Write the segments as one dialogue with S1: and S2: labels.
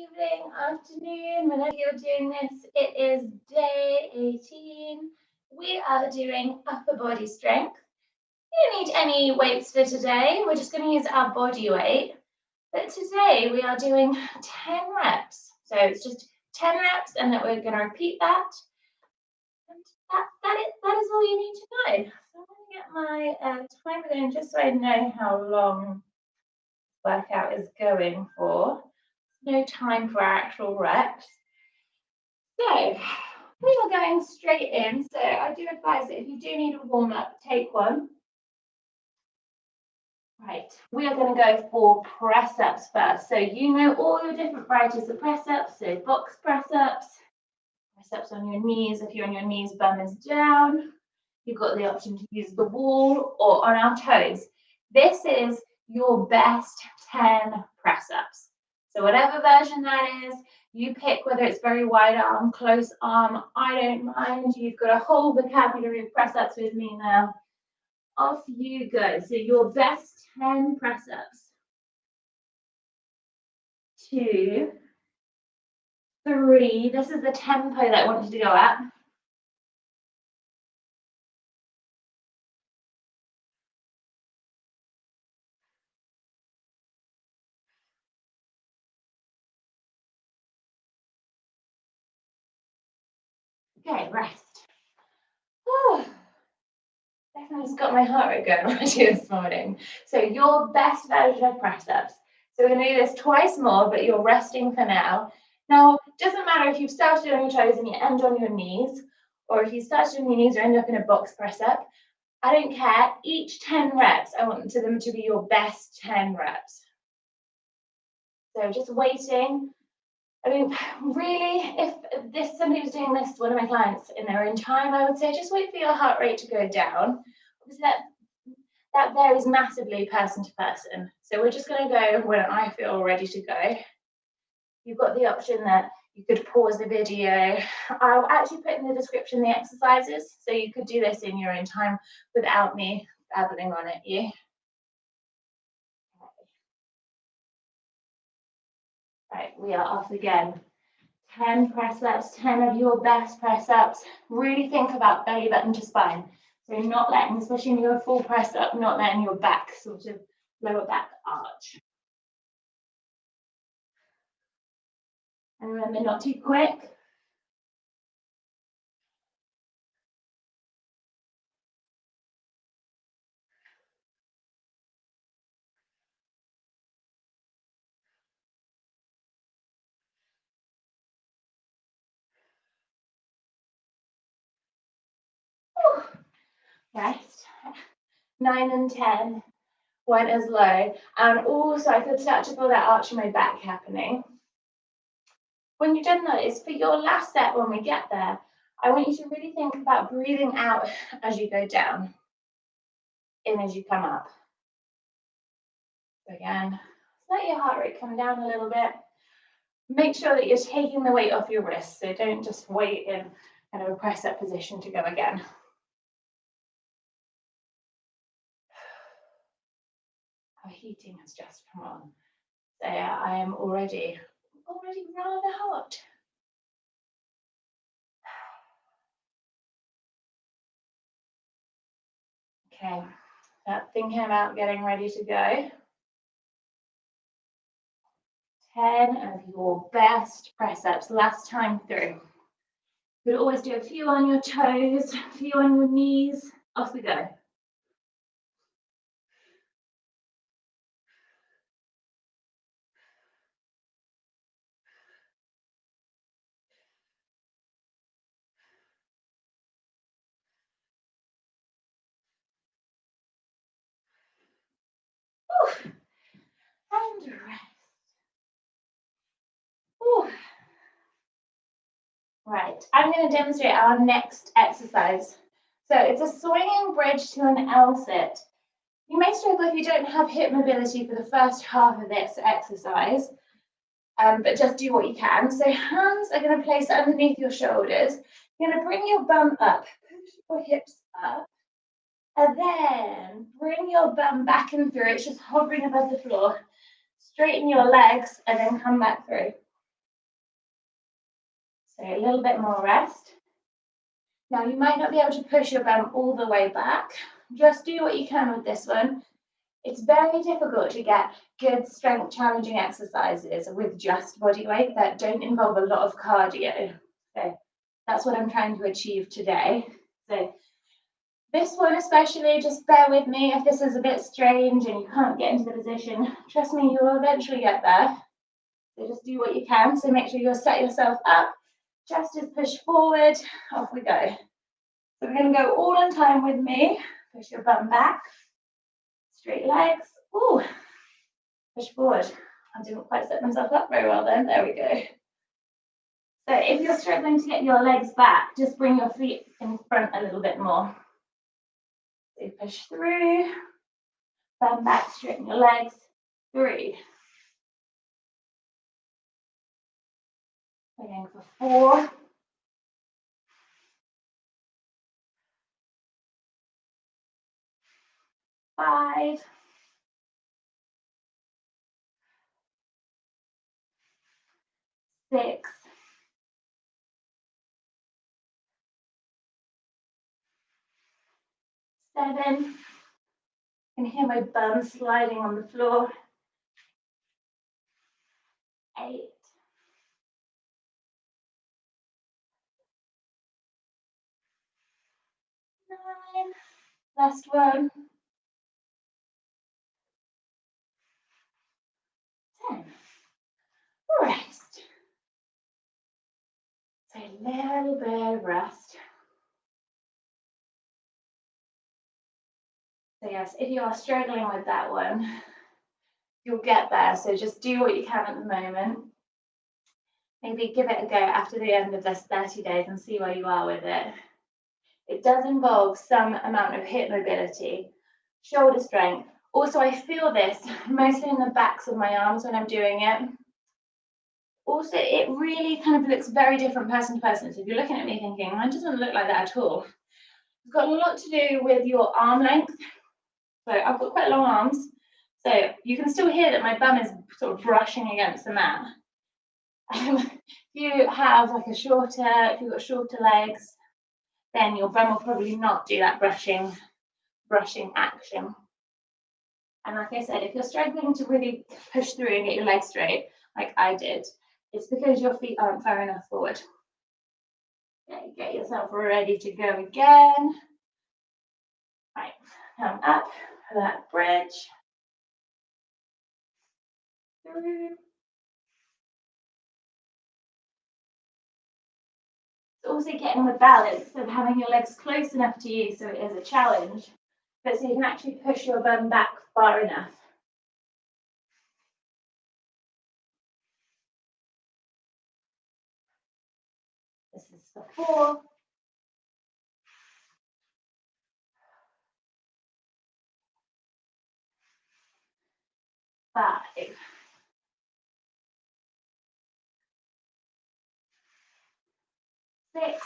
S1: evening, afternoon, whenever you're doing this. It is day 18. We are doing upper body strength. We don't need any weights for today. We're just going to use our body weight. But today we are doing 10 reps. So it's just 10 reps and then we're going to repeat that. And that is all you need to know. So I'm going to get my timer going just so I know how long workout is going for. No time for our actual reps. So we are going straight in. So I do advise that if you do need a warm-up, take one. Right, we are going to go for press-ups first. So you know all your different varieties of press-ups. So box press-ups, press-ups on your knees. If you're on your knees, bum is down. You've got the option to use the wall or on our toes. This is your best 10 press-ups. So whatever version that is, you pick whether it's very wide arm, close arm, I don't mind. You've got a whole vocabulary of press-ups with me now. Off you go. So your best 10 press-ups. 2, 3. This is the tempo that I want you to go at. 4. Rest. Whew. Definitely just got my heart rate going already this morning. So your best version of press-ups. So we're going to do this twice more, but you're resting for now. Now, it doesn't matter if you've started on your toes and you end on your knees, or if you started on your knees or end up in a box press-up. I don't care. Each 10 reps, I want them to be your best 10 reps. So just waiting. I mean, really, if somebody was doing this, one of my clients, in their own time, I would say just wait for your heart rate to go down. Obviously, that varies massively person to person. So we're just going to go when I feel ready to go. You've got the option that you could pause the video. I'll actually put in the description the exercises, so you could do this in your own time without me babbling on at you. Right, we are off again. 10 press-ups, 10 of your best press-ups. Really think about belly button to spine. So not letting, especially in your full press-up, not letting your back sort of lower back arch. And remember, not too quick. Rest. 9 and 10 weren't as low. And also I could start to feel that arch in my back happening. When you've done that, it's for your last set when we get there. I want you to really think about breathing out as you go down, in as you come up. So again, let your heart rate come down a little bit. Make sure that you're taking the weight off your wrists, so don't just wait in kind of a press-up position to go again. Our heating has just come on. So I am already rather hot. Okay, thinking about getting ready to go. 10 of your best press-ups, last time through. You could always do a few on your toes, a few on your knees. Off we go. Ooh. And rest. Ooh. Right, I'm going to demonstrate our next exercise. So it's a swinging bridge to an L sit. You may struggle if you don't have hip mobility for the first half of this exercise, but just do what you can. So hands are going to place underneath your shoulders. You're going to bring your bum up, push your hips up, and then bring your bum back and through. It's just hovering above the floor. Straighten your legs and then come back through. So a little bit more rest. Now you might not be able to push your bum all the way back. Just do what you can with this one. It's very difficult to get good strength challenging exercises with just body weight that don't involve a lot of cardio. So that's what I'm trying to achieve today. So this one especially, just bear with me if this is a bit strange and you can't get into the position. Trust me, you will eventually get there. So just do what you can. So make sure you'll set yourself up. Chest is pushed forward. Off we go. So we're going to go all in time with me. Push your bum back. Straight legs. Ooh. Push forward. I didn't quite set myself up very well then. There we go. So if you're struggling to get your legs back, just bring your feet in front a little bit more. So push through. Bum back, straighten your legs. 3. We're going for 4. 5. 6. 7. I can hear my bum sliding on the floor. 8. 9. Last one. 10. Rest. So a little bit of rest. So yes, if you are struggling with that one, you'll get there. So just do what you can at the moment. Maybe give it a go after the end of this 30 days and see where you are with it. It does involve some amount of hip mobility, shoulder strength. Also, I feel this mostly in the backs of my arms when I'm doing it. Also, it really kind of looks very different person to person. So if you're looking at me thinking, mine doesn't look like that at all, it's got a lot to do with your arm length. So I've got quite long arms. So you can still hear that my bum is sort of brushing against the mat. If you have like if you've got shorter legs, then your bum will probably not do that brushing action. And like I said, if you're struggling to really push through and get your legs straight, like I did, it's because your feet aren't far enough forward. Okay, get yourself ready to go again. Right, come up for that bridge. Through. It's also getting the balance of having your legs close enough to you so it is a challenge, but so you can actually push your bum back far enough. This is for 4. 5. 6.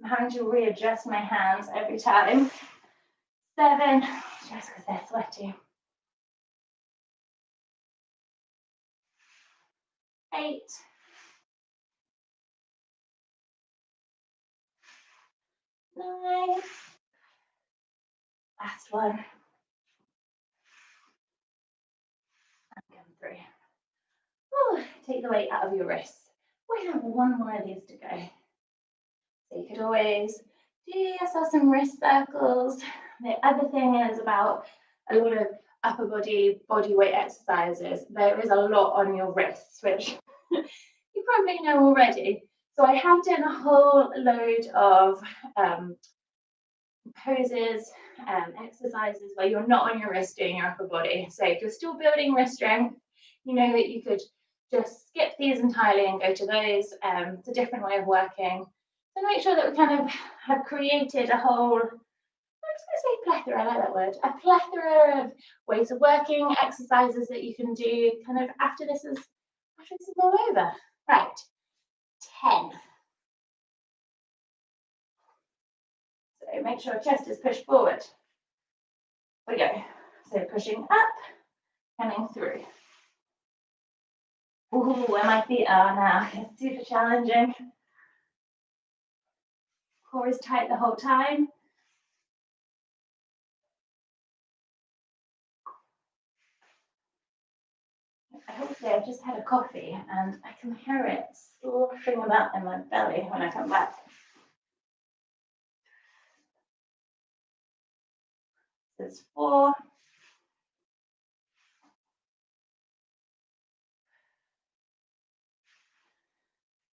S1: I'm having to readjust my hands every time. 7, just because they're sweaty. 8. 9. Last one. And 3. Ooh, take the weight out of your wrists. We have one more of these to go. So you could always do yourself some wrist circles. The other thing is about a lot of upper body weight exercises. There is a lot on your wrists, which you probably know already. So I have done a whole load of poses, exercises where you're not on your wrist doing your upper body. So if you're still building wrist strength, you know that you could just skip these entirely and go to those. It's a different way of working. So make sure that we kind of have created a whole, I'm just going to say plethora, I like that word, a plethora of ways of working, exercises that you can do kind of after this is all over. Right, 10. So make sure chest is pushed forward. We go. So pushing up, coming through. Ooh, where my feet are now. It's super challenging. Core is tight the whole time. Hopefully I've just had a coffee and I can hear it sloshing about in my belly when I come back. There's 4.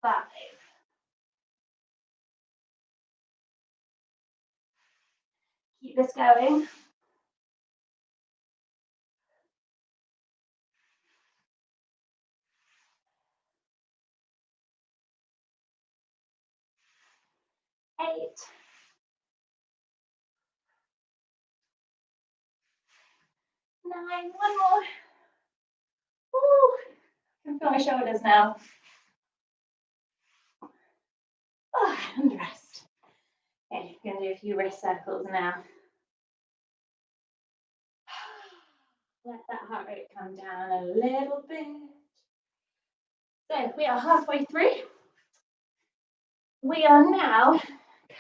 S1: 5. Keep this going. 8. 9. One more. Woo. I can feel my shoulders now. Oh, and rest. Okay, I'm going to do a few wrist circles now. Let that heart rate come down a little bit. So we are halfway through. We are now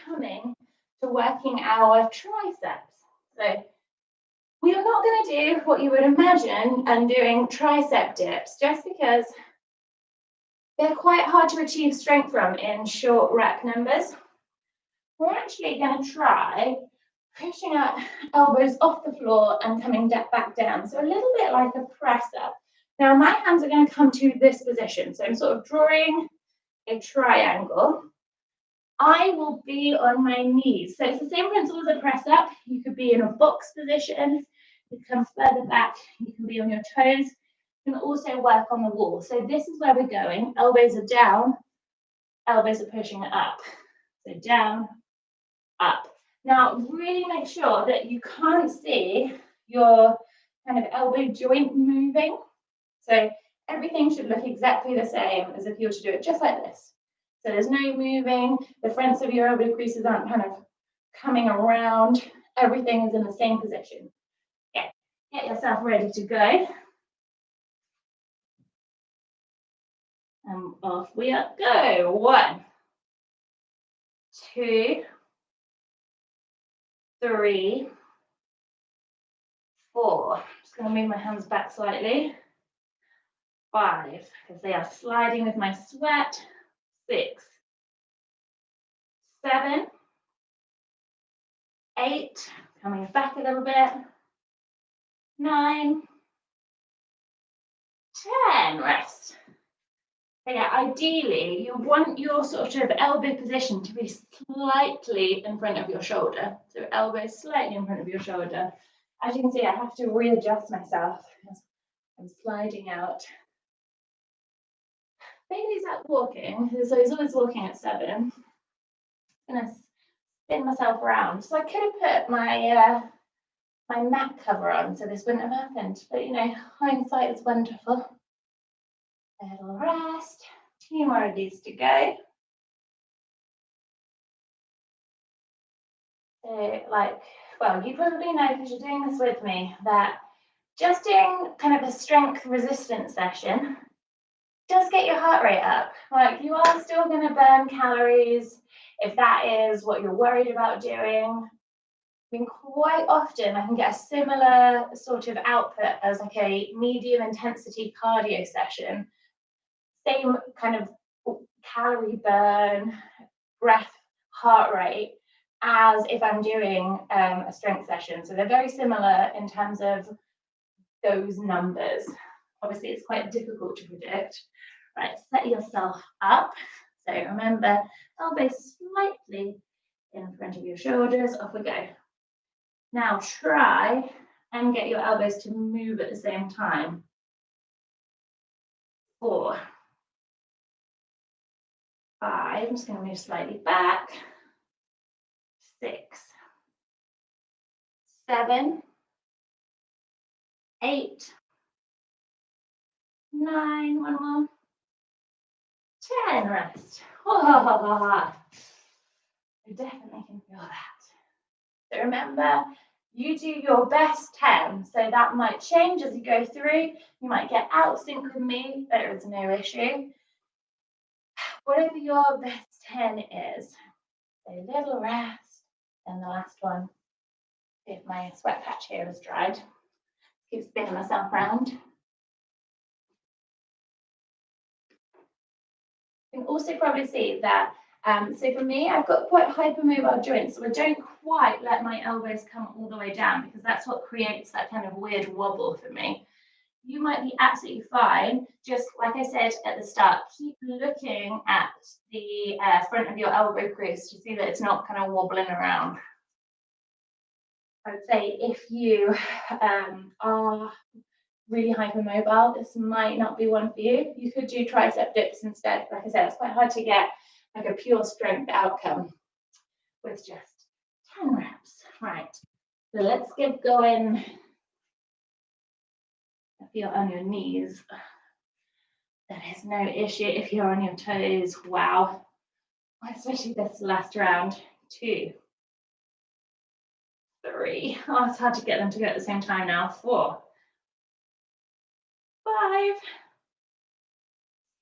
S1: coming to working our triceps. So we are not going to do what you would imagine and doing tricep dips, just because they're quite hard to achieve strength from in short rep numbers. We're actually going to try pushing out elbows off the floor and coming back down. So a little bit like a press up. Now my hands are going to come to this position. So I'm sort of drawing a triangle. I will be on my knees. So it's the same principle as a press up. You could be in a box position. You can come further back. You can be on your toes. You can also work on the wall. So this is where we're going. Elbows are down. Elbows are pushing up. So down, up. Now, really make sure that you can't see your kind of elbow joint moving. So everything should look exactly the same as if you were to do it just like this. So there's no moving. The fronts of your elbow creases aren't kind of coming around. Everything is in the same position. Okay, get yourself ready to go. And off we go. 1, 2, 3, 4. I'm just going to move my hands back slightly. 5, because they are sliding with my sweat. 6, 7, 8, coming back a little bit. 9, 10, rest. So yeah, ideally you want your sort of elbow position to be slightly in front of your shoulder. So elbow slightly in front of your shoulder. As you can see, I have to readjust myself because I'm sliding out. Bailey's out walking, so he's always walking at 7. I'm gonna spin myself around. So I could have put my my mat cover on so this wouldn't have happened. But you know, hindsight is wonderful. A little rest. 2 more of these to go. So well, you probably know because you're doing this with me that just doing kind of a strength resistance session does get your heart rate up. Like you are still going to burn calories if that is what you're worried about doing. I mean, quite often I can get a similar sort of output as like a medium intensity cardio session. Same kind of calorie burn, breath, heart rate as if I'm doing a strength session. So they're very similar in terms of those numbers. Obviously, it's quite difficult to predict. Right, set yourself up. So remember, elbows slightly in front of your shoulders. Off we go. Now try and get your elbows to move at the same time. 4, 5, I'm just going to move slightly back. 6, 7, 8, 9, one more. 10, rest. Oh, I definitely can feel that. So remember, You do your best 10. So that might change as you go through. You might get out of sync with me. There is no issue. Whatever your best 10 is, a little rest, and the last one, if my sweat patch here is dried, keep spinning myself around. You can also probably see that, so for me, I've got quite hypermobile joints, so I don't quite let my elbows come all the way down because that's what creates that kind of weird wobble for me. You might be absolutely fine. Just like I said at the start, keep looking at the front of your elbow crease to see that it's not kind of wobbling around. I would say if you are really hypermobile, this might not be one for you. You could do tricep dips instead. Like I said, it's quite hard to get like a pure strength outcome with just 10 reps. Right, so let's get going. If you're on your knees, that is no issue. If you're on your toes, wow. Especially this last round. 2, 3. Oh, it's hard to get them to go at the same time now. 4, 5,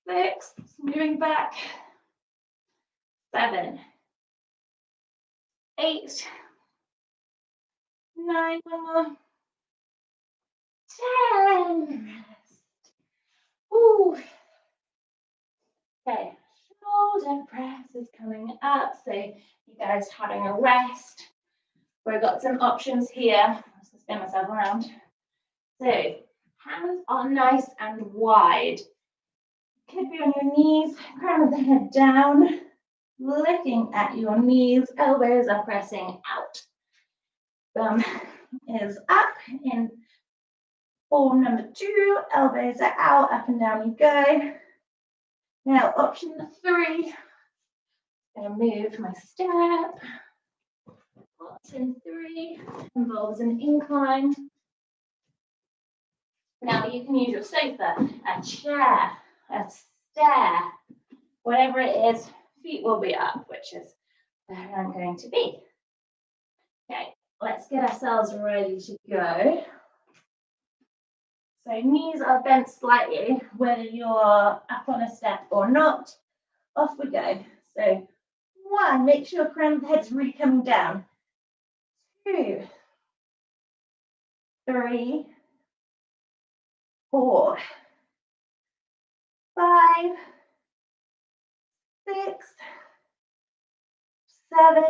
S1: 6, moving back. 7, 8, 9, one more. 10. Ooh. Okay, shoulder press is coming up. So you guys having a rest. We've got some options here. I'll just spin myself around. So hands are nice and wide. Could be on your knees, crown of the head down, looking at your knees, elbows are pressing out. Bum is up in form number 2, elbows are out, up and down you go. Now option 3, I'm going to move my step. Option 3 involves an incline. Now you can use your sofa, a chair, a stair, whatever it is, feet will be up, which is where I'm going to be. Okay, let's get ourselves ready to go. So knees are bent slightly, whether you're up on a step or not. Off we go. So 1, make sure crown of the head's really coming down. 2, 3, 4, 5, 6, 7,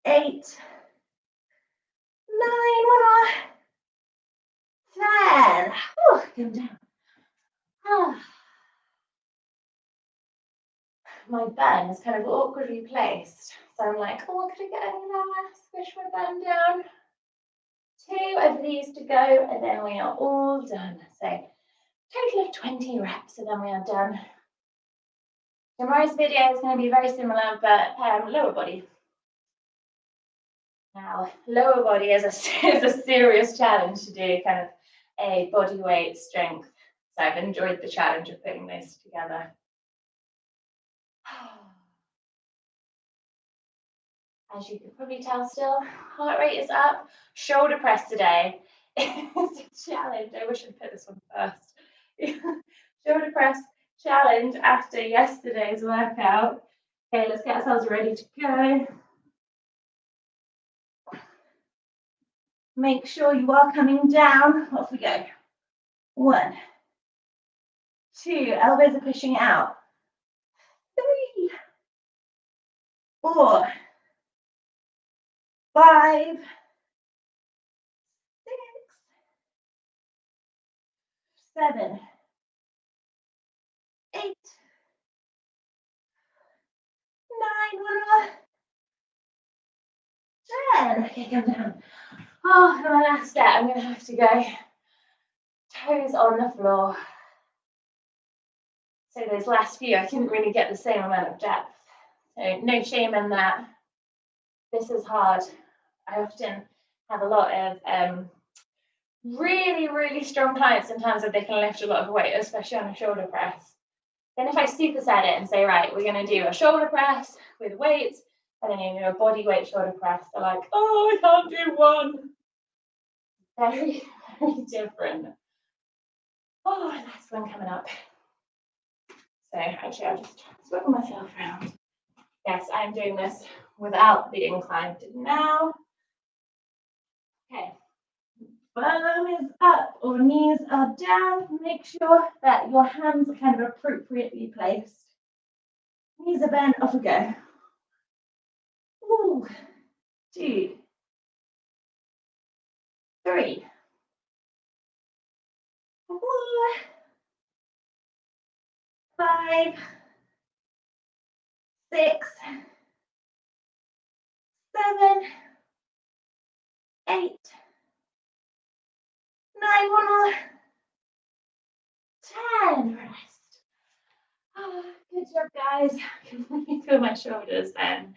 S1: 8, 9, 10. Oh, come down. Ah. My bun is kind of awkwardly placed. So I'm like, oh, could I get any lower? Squish my bun down. 2 of these to go, and then we are all done. So total of 20 reps, and then we are done. Tomorrow's video is going to be very similar, but lower body. Now, lower body is a serious challenge to do, kind of a body weight strength. So I've enjoyed the challenge of putting this together. As you can probably tell still, heart rate is up. Shoulder press today. It's a challenge. I wish I'd put this one first. Shoulder press challenge after yesterday's workout. Okay, let's get ourselves ready to go. Make sure you are coming down. Off we go. 1, 2, elbows are pushing out. 3, 4, 5, 6, 7, 8, 9, 1 more. 10. Okay, come down. Oh, for my last step, I'm going to have to go toes on the floor. So those last few, I couldn't really get the same amount of depth. So no shame in that. This is hard. I often have a lot of really, really strong clients in terms of they can lift a lot of weight, especially on a shoulder press. Then if I superset it and say, right, we're going to do a shoulder press with weights, And then you know, body weight shoulder press, they're like, oh, I can't do one. Very, very different. Oh, last one coming up. So actually, I'll just swivel myself around. Yes, I'm doing this without the incline now. Okay, bum is up or knees are down. Make sure that your hands are kind of appropriately placed. Knees are bent, off we go. Ooh, 2, 3, 4, 5, 6, 7, 8, 9, 1 more, 10. Rest. Oh, good job, guys. Let me feel my shoulders then.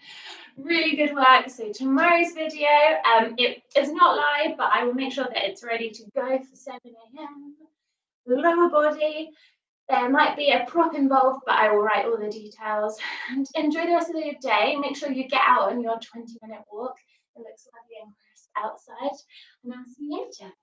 S1: Really good work. So tomorrow's video, it is not live, but I will make sure that it's ready to go for 7 a.m. Lower body. There might be a prop involved, but I will write all the details. And enjoy the rest of your day. Make sure you get out on your 20-minute walk. It looks lovely and crisp outside. And I'll see you later.